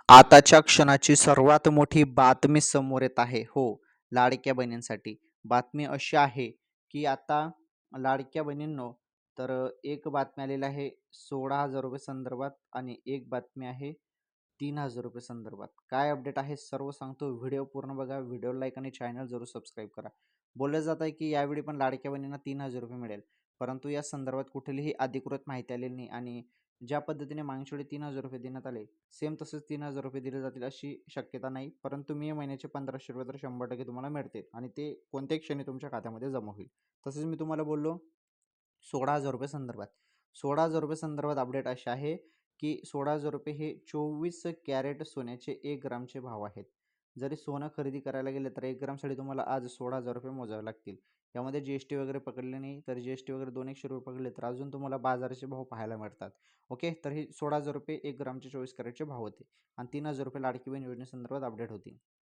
आताच्या क्षणाची सर्वात मोठी बातमी समोर येत आहे. हो, लाडक्या बहिणींसाठी. बातमी अशी आहे, की आता लाडक्या बहिणींनो, तर एक बातमी आलेली आहे ₹16,000 संदर्भात आणि एक बातमी आहे ₹3,000 संदर्भात. काय अपडेट आहे सर्व सांगतो. व्हिडिओ पूर्ण बघा. व्हिडिओला लाईक आणि चॅनल जरूर सबस्क्राईब करा. बोललं जात आहे, की यावेळी पण लाडक्या बहिणींना ₹3,000 मिळेल. परंतु या संदर्भात कुठलीही अधिकृत माहिती आलेली नाही आणि ज्या पद्धतीने मागच्या वेळी ₹3,000 देण्यात आले, सेम तसेच ₹3,000 दिले जातील अशी शक्यता नाही. परंतु मे महिन्याचे ₹1,500 तर 100% तुम्हाला मिळतील आणि ते कोणत्याही क्षणी तुमच्या खात्यामध्ये जमा होईल. तसेच मी तुम्हाला बोललो ₹16,000 संदर्भात. ₹16,000 संदर्भात अपडेट असे आहे, की ₹16,000 हे 24 कॅरेट सोन्याचे 1 ग्रामचे भाव आहेत. जरी सोनं खरेदी करायला गेले तर 1 ग्रामसाठी तुम्हाला आज ₹16,000 मोजावे लागतील. यामध्ये जी-एस-टी वगैरे पकडले नाही, तर जी-एस-टी वगैरे ₹200 पकडले तर अजून तुम्हाला बाजाराचे भाव पाहायला मिळतात. ओके, तर हे ₹16,000 1 ग्रामचे 24 कॅरेटचे भाव होते आणि ₹3,000 लाडकी बहीण योजनेसंदर्भात अपडेट होती.